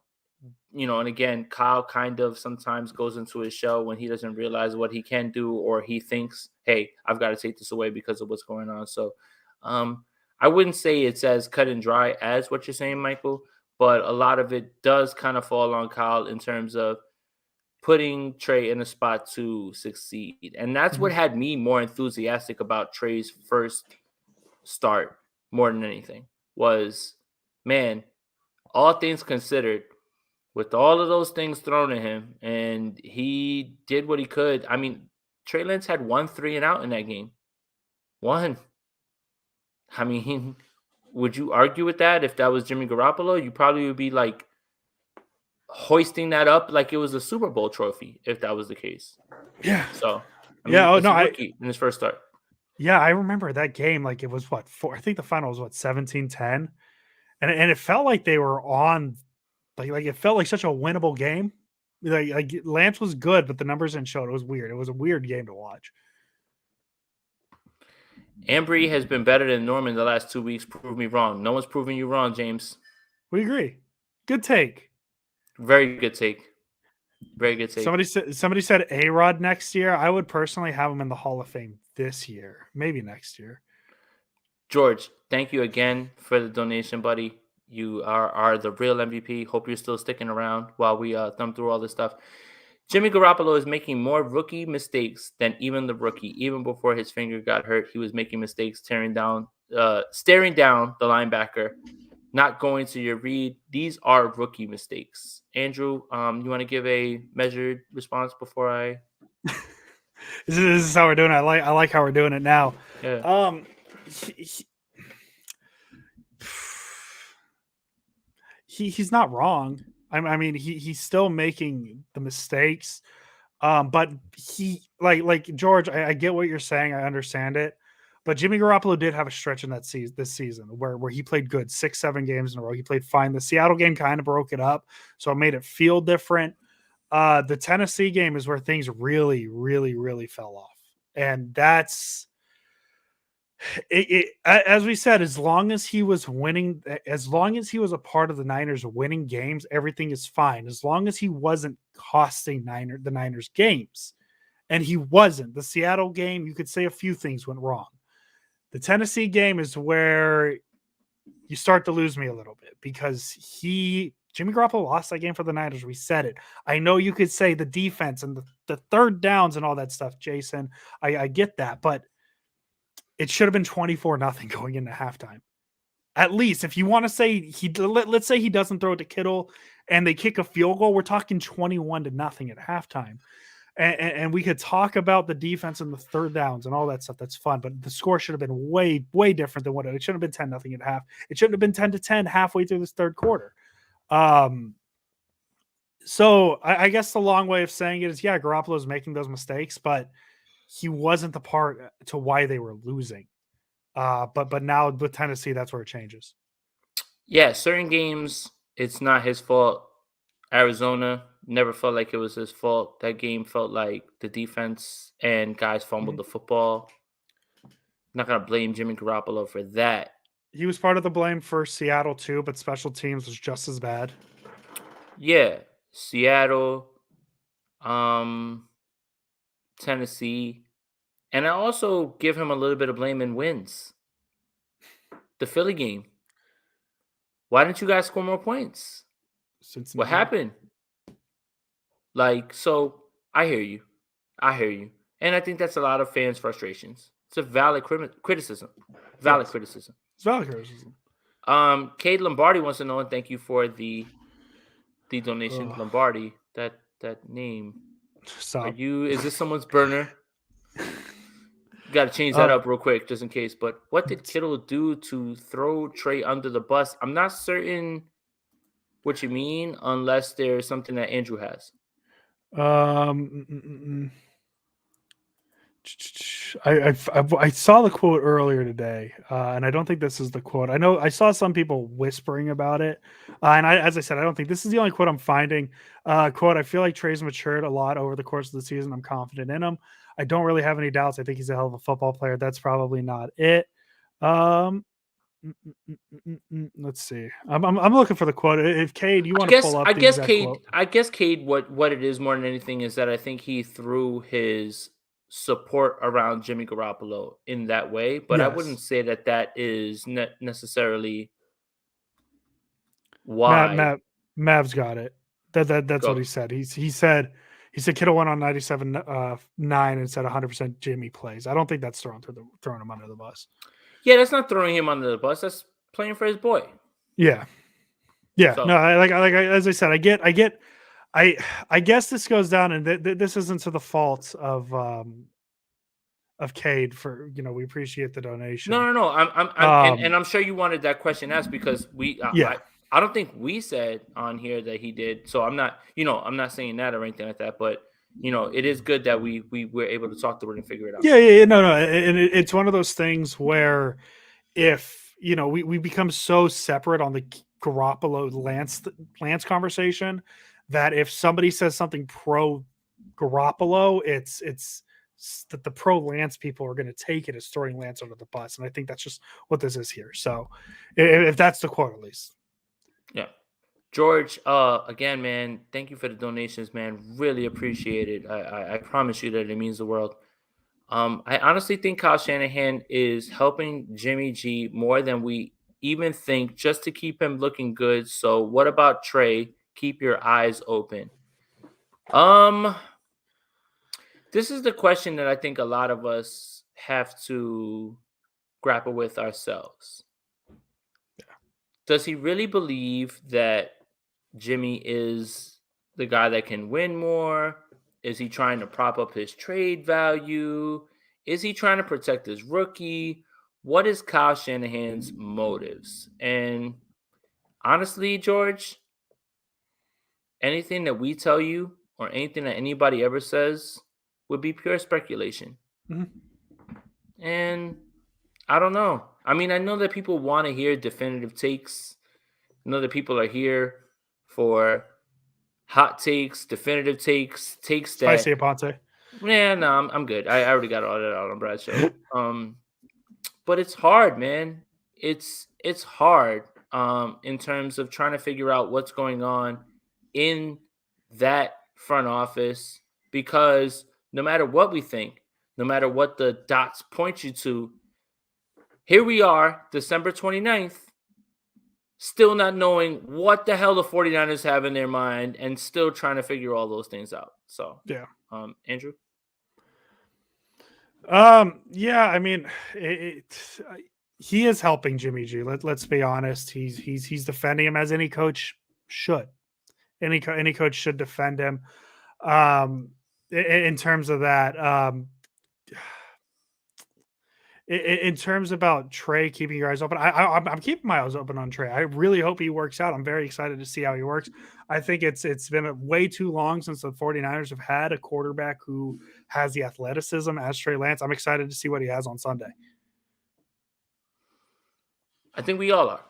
and again, Kyle kind of sometimes goes into his shell when he doesn't realize what he can do, or he thinks, hey, I've got to take this away because of what's going on. So, I wouldn't say it's as cut and dry as what you're saying, Michael, but a lot of it does kind of fall on Kyle in terms of putting Trey in a spot to succeed. And that's what had me more enthusiastic about Trey's first start more than anything was, man, all things considered, with all of those things thrown at him, and he did what he could. I mean, Trey Lance had 1 3 and out in that game. One. I mean, would you argue with that? If that was Jimmy Garoppolo, you probably would be like hoisting that up like it was a Super Bowl trophy if that was the case.
Yeah.
So, rookie in his first start.
Yeah, I remember that game. Like, it was what, 4? I think the final was 17-10, and it felt like they were on. Like it felt like such a winnable game. Like Lance was good, but the numbers didn't show it. It was weird. It was a weird game to watch.
Ambry has been better than Norman the last 2 weeks. Prove me wrong. No one's proving you wrong, James.
We agree. Good take.
Very good take. Very good take.
Somebody said A-Rod next year. I would personally have him in the Hall of Fame this year, maybe next year.
George, thank you again for the donation, buddy. You are the real MVP. Hope you're still sticking around while we thumb through all this stuff. Jimmy Garoppolo is making more rookie mistakes than even the rookie. Even before his finger got hurt, he was making mistakes, staring down the linebacker, not going to your read. These are rookie mistakes. Andrew, you want to give a measured response before I?
This is how we're doing it. I like how we're doing it now.
Yeah.
He's not wrong. I mean, he's still making the mistakes. But he like George, I get what you're saying. I understand it. But Jimmy Garoppolo did have a stretch in this season where he played good 6-7 games in a row. He played fine. The Seattle game kind of broke it up, so it made it feel different. The Tennessee game is where things really, really, really fell off. And that's it. As we said, as long as he was winning, as long as he was a part of the Niners winning games, everything is fine. As long as he wasn't costing the Niners games. And he wasn't. The Seattle game, you could say a few things went wrong. The Tennessee game is where you start to lose me a little bit, because Jimmy Garoppolo lost that game for the Niners. We said it. I know you could say the defense and the third downs and all that stuff, Jason. I get that, but it should have been 24-0 going into halftime. At least, if you want to say let's say he doesn't throw it to Kittle and they kick a field goal, we're talking 21-0 at halftime. And we could talk about the defense and the third downs and all that stuff. That's fun, but the score should have been way, way different than what it should have been. 10-0 at half. It shouldn't have been 10-10 halfway through this third quarter. So I guess the long way of saying it is, yeah, Garoppolo's making those mistakes, but he wasn't the part to why they were losing. But now with Tennessee, that's where it changes.
Yeah, certain games, it's not his fault. Arizona never felt like it was his fault. That game felt like the defense and guys fumbled the football. Not gonna blame Jimmy Garoppolo for that.
He was part of the blame for Seattle too, but special teams was just as bad.
Yeah, Seattle, Tennessee, and I also give him a little bit of blame in wins. The Philly game. Why didn't you guys score more points?
Cincinnati.
What happened? Like, so I hear you. And I think that's a lot of fans' frustrations. It's a valid criticism. Valid criticism.
It's valid criticism.
Cade Lombardi wants to know, and thank you for the donation. Lombardi, that name.
Stop.
Is this someone's burner? Got to change that up real quick, just in case. But what did Kittle do to throw Trey under the bus? I'm not certain what you mean, unless there's something that Andrew has.
I saw the quote earlier today, and I don't think this is the quote. I know I saw some people whispering about it, and as I said, I don't think this is the only quote I'm finding. Quote: I feel like Trey's matured a lot over the course of the season. I'm confident in him. I don't really have any doubts. I think he's a hell of a football player. That's probably not it. Let's see. I'm looking for the quote. If Cade, you want to pull up?
I guess Cade. What it is more than anything is that I think he threw his support around Jimmy Garoppolo in that way, but I wouldn't say that is necessarily why.
Mav's got it. That's what he said. He said Kittle went on 97-9 and said 100% Jimmy plays. I don't think that's throwing him under the bus.
Yeah, that's not throwing him under the bus. That's playing for his boy.
Yeah. So. No, as I said, I guess this goes down, and this isn't to the fault of Cade for, we appreciate the donation.
No. I'm sure you wanted that question asked because I don't think we said on here that he did. So I'm not saying that or anything like that, but it is good that we were able to talk through it and figure it out.
Yeah. No. And it's one of those things where if, we become so separate on the Garoppolo Lance conversation that if somebody says something pro Garoppolo, it's that the pro Lance people are going to take it as throwing Lance under the bus. And I think that's just what this is here. So if that's the quote, at least.
Yeah. George, again, man, thank you for the donations, man. Really appreciate it. I promise you that it means the world. I honestly think Kyle Shanahan is helping Jimmy G more than we even think, just to keep him looking good. So what about Trey? Keep your eyes open. This is the question that I think a lot of us have to grapple with ourselves. Yeah. Does he really believe that Jimmy is the guy that can win more? Is he trying to prop up his trade value? Is he trying to protect his rookie? What is Kyle Shanahan's motives? And honestly, George, anything that we tell you or anything that anybody ever says would be pure speculation. Mm-hmm. And I don't know. I mean, I know that people want to hear definitive takes. I know that people are here for hot takes, definitive takes that
Spicy Aponte.
Yeah, no, I'm good. I already got all that out on Brad's show. But it's hard, man. It's hard in terms of trying to figure out what's going on in that front office, because no matter what we think, no matter what the dots point you to, here we are, December 29th, still not knowing what the hell the 49ers have in their mind and still trying to figure all those things out. So,
yeah.
Andrew?
Yeah, I mean, he is helping Jimmy G. Let's be honest. He's defending him as any coach should. Any coach should defend him. In terms of that, in terms about Trey keeping your eyes open, I'm keeping my eyes open on Trey. I really hope he works out. I'm very excited to see how he works. I think it's been way too long since the 49ers have had a quarterback who has the athleticism as Trey Lance. I'm excited to see what he has on Sunday.
I think we all are.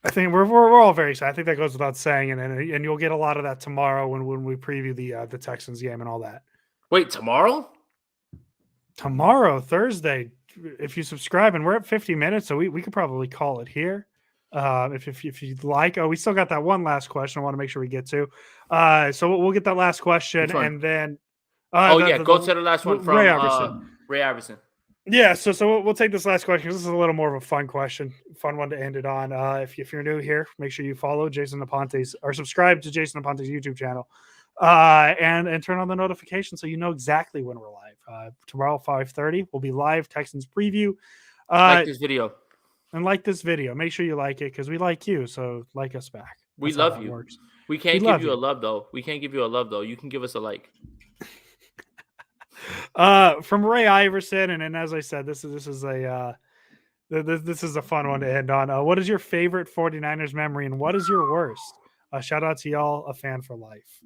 I think we're all very excited. I think that goes without saying, and you'll get a lot of that tomorrow when we preview the Texans game and all that.
Wait, tomorrow?
Tomorrow, Thursday. If you subscribe, and we're at 50 minutes, so we could probably call it here. If you'd like. Oh, we still got that one last question I want to make sure we get to. So we'll get that last question, and then
go to the last one from
Ray Iverson.
Ray Iverson.
Yeah, so we'll take this last question because this is a little more of a fun question, fun one to end it on. If you're new here, make sure you follow Jason Aponte's or subscribe to Jason Aponte's YouTube channel, and turn on the notification so you know exactly when we're live. Tomorrow 5:30 we'll be live Texans preview.
Like this video.
And like this video. Make sure you like it because we like you, so like us back.
We love you.
Works.
We can't give you a love though. We can't give you a love though. You can give us a like.
From Ray Iverson, and as I said, this is a fun one to end on. What is your favorite 49ers memory, and what is your worst? Shout out to y'all, a fan for life.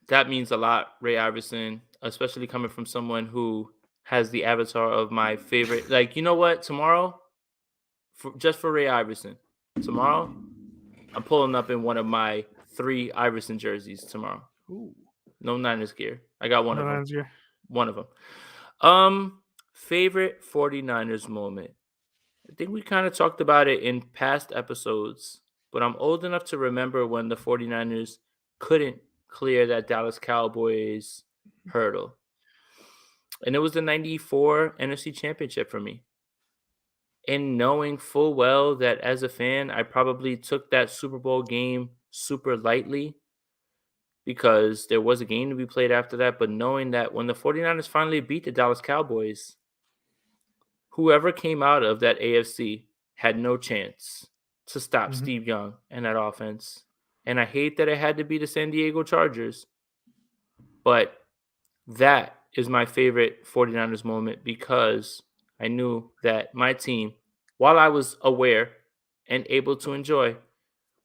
That means a lot, Ray Iverson, especially coming from someone who has the avatar of my favorite. Like, you know what? Tomorrow, just for Ray Iverson, tomorrow, I'm pulling up in one of my 3 Iverson jerseys tomorrow.
Ooh.
No Niners gear. I got one of them.
Gear.
One of them. Favorite 49ers moment. I think we kind of talked about it in past episodes, but I'm old enough to remember when the 49ers couldn't clear that Dallas Cowboys hurdle. And it was the 94 NFC Championship for me. And knowing full well that as a fan, I probably took that Super Bowl game super lightly because there was a game to be played after that. But knowing that when the 49ers finally beat the Dallas Cowboys, whoever came out of that AFC had no chance to stop Steve Young and that offense. And I hate that it had to be the San Diego Chargers. But that is my favorite 49ers moment because I knew that my team, while I was aware and able to enjoy,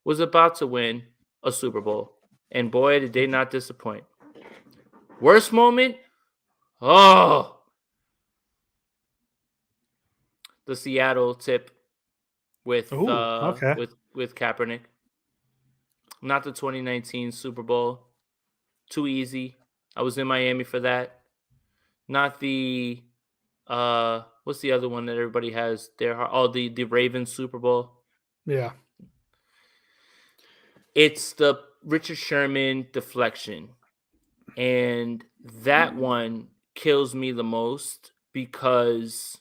was about to win a Super Bowl. And boy, did they not disappoint. Worst moment? Oh, the Seattle tip with Kaepernick. Not the 2019 Super Bowl. Too easy. I was in Miami for that. Not the what's the other one that everybody has there? Oh, the Ravens Super Bowl.
Yeah.
It's the Richard Sherman deflection. And that one kills me the most because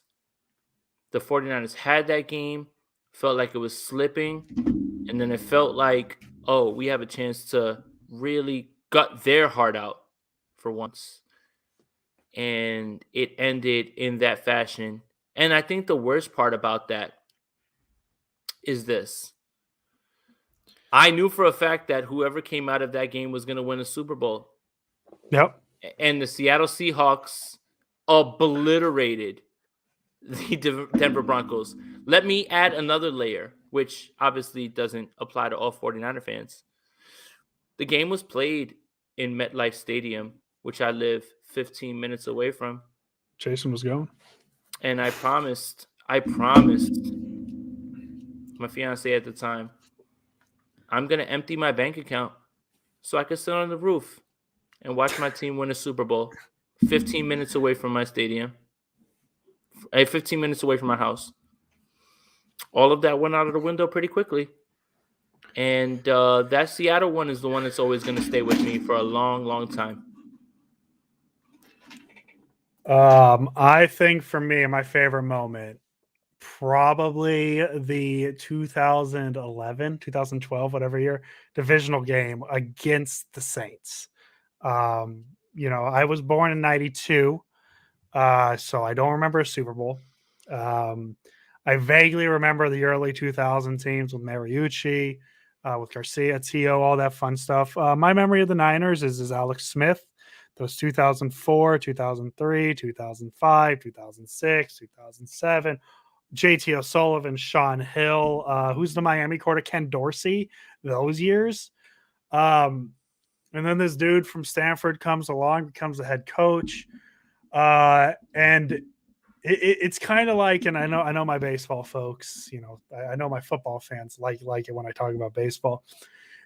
the 49ers had that game, felt like it was slipping, and then it felt like, oh, we have a chance to really gut their heart out for once. And it ended in that fashion. And I think the worst part about that is this. I knew for a fact that whoever came out of that game was going to win a Super Bowl.
Yep.
And the Seattle Seahawks obliterated the Denver Broncos. Let me add another layer, which obviously doesn't apply to all 49er fans. The game was played in MetLife Stadium, which I live 15 minutes away from.
Jason was going.
And I promised my fiance at the time, I'm going to empty my bank account so I can sit on the roof and watch my team win a Super Bowl 15 minutes away from my stadium, 15 minutes away from my house. All of that went out of the window pretty quickly. And that Seattle one is the one that's always going to stay with me for a long, long time.
I think for me, my favorite moment, probably the 2012, whatever year, divisional game against the Saints. I was born in 92, so I don't remember a Super Bowl. I vaguely remember the early 2000 teams with Mariucci, with Garcia, Tio, all that fun stuff. My memory of the Niners is Alex Smith, those 2004, 2003, 2005, 2006, 2007. JT O'Sullivan, Sean Hill, who's the Miami quarterback, Ken Dorsey, those years. And then this dude from Stanford comes along, becomes the head coach. And it's kind of like, and I know my baseball folks, I know my football fans like it when I talk about baseball.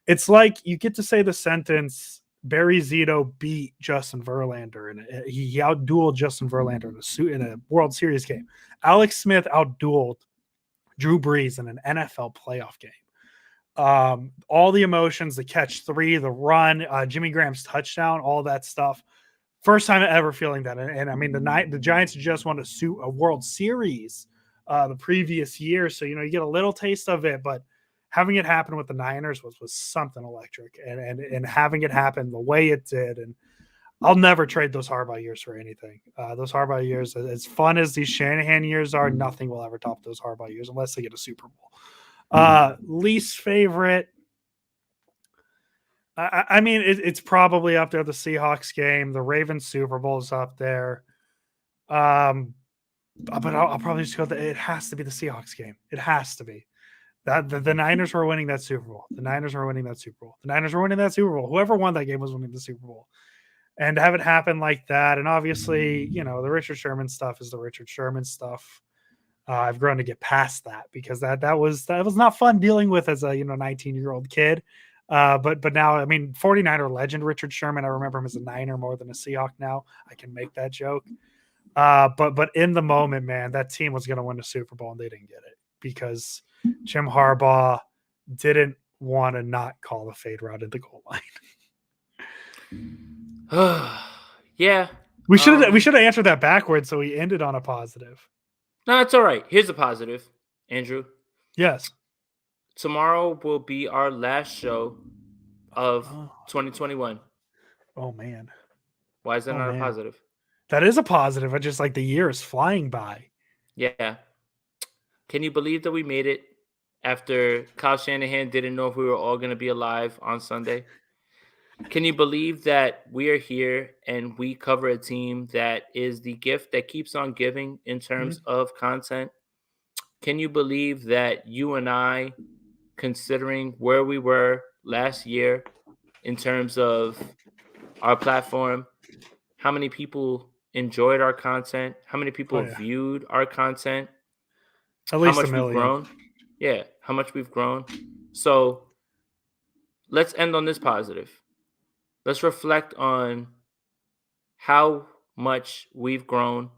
It's like you get to say the sentence, Barry Zito beat Justin Verlander, and he outdueled Justin Verlander in a World Series game. Alex Smith outdueled Drew Brees in an NFL playoff game. All the emotions, the catch three, the run, Jimmy Graham's touchdown, all that stuff. First time ever feeling that. And I mean, the Giants just won a World Series the previous year. So, you get a little taste of it, but having it happen with the Niners was something electric, and having it happen the way it did. And I'll never trade those Harbaugh years for anything. Those Harbaugh years, as fun as these Shanahan years are, nothing will ever top those Harbaugh years unless they get a Super Bowl. Least favorite. I mean, it's probably up there. The Seahawks game, the Ravens Super Bowl is up there. But I'll probably just go. It has to be the Seahawks game. It has to be. The Niners were winning that Super Bowl. The Niners were winning that Super Bowl. Whoever won that game was winning the Super Bowl. And to have it happen like that, and obviously, the Richard Sherman stuff is the Richard Sherman stuff. I've grown to get past that because that was not fun dealing with as a 19-year-old kid. But now, I mean, 49er legend Richard Sherman, I remember him as a Niner more than a Seahawk now. I can make that joke. But in the moment, man, that team was going to win the Super Bowl and they didn't get it because Jim Harbaugh didn't want to not call the fade route at the goal line.
Yeah.
We should have answered that backwards, so we ended on a positive.
No, it's all right. Here's a positive, Andrew.
Yes.
Tomorrow will be our last show of 2021.
Oh, man.
Why is that not a positive?
That is a positive. I just like the year is flying by.
Yeah. Can you believe that we made it after Kyle Shanahan didn't know if we were all going to be alive on Sunday? Can you believe that we are here and we cover a team that is the gift that keeps on giving in terms of content? Can you believe that you and I, considering where we were last year in terms of our platform, how many people enjoyed our content, how many people viewed our content,
at least
how much
1 million.
we've grown? Yeah, how much we've grown. So let's end on this positive. Let's reflect on how much we've grown,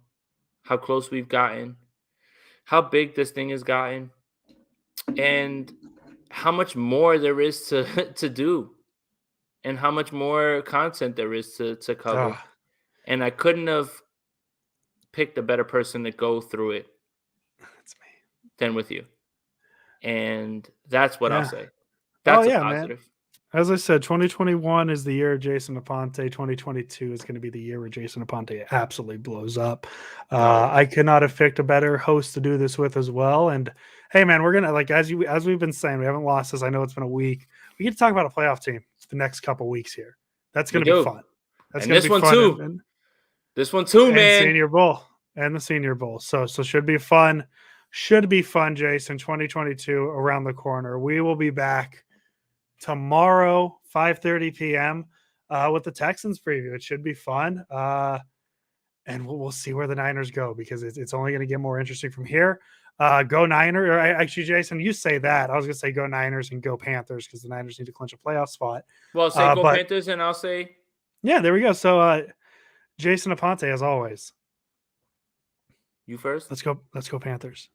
how close we've gotten, how big this thing has gotten, and how much more there is to do, and how much more content there is to cover. And I couldn't have picked a better person to go through it than with you. And that's what I'll say. That's a positive.
Man. As I said, 2021 is the year of Jason Aponte. 2022 is going to be the year where Jason Aponte absolutely blows up. I could not have picked a better host to do this with as well. And hey, man, we're gonna as we've been saying, we haven't lost this. I know it's been a week. We get to talk about a playoff team the next couple weeks here. That's going to be fun. That's
and this one fun. Too. And this one too, man.
Senior Bowl and the Senior Bowl. So should be fun. Should be fun, Jason. 2022 around the corner. We will be back tomorrow, 5:30 p.m. With the Texans preview. It should be fun. And we'll see where the Niners go because it's only going to get more interesting from here. Go Niners. Or actually, Jason, you say that. I was going to say go Niners and go Panthers because the Niners need to clinch a playoff spot.
Well, say go Panthers and I'll say.
Yeah, there we go. So Jason Aponte, as always.
You first?
Let's go Panthers.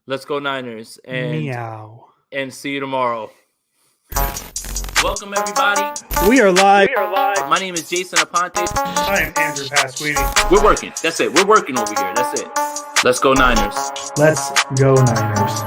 Let's go Niners. And
meow.
And see you tomorrow. Welcome, everybody.
We are live.
My name is Jason Aponte.
I am Andrew Pasquini.
We're working. That's it. We're working over here. That's it. Let's go Niners.
Let's go Niners.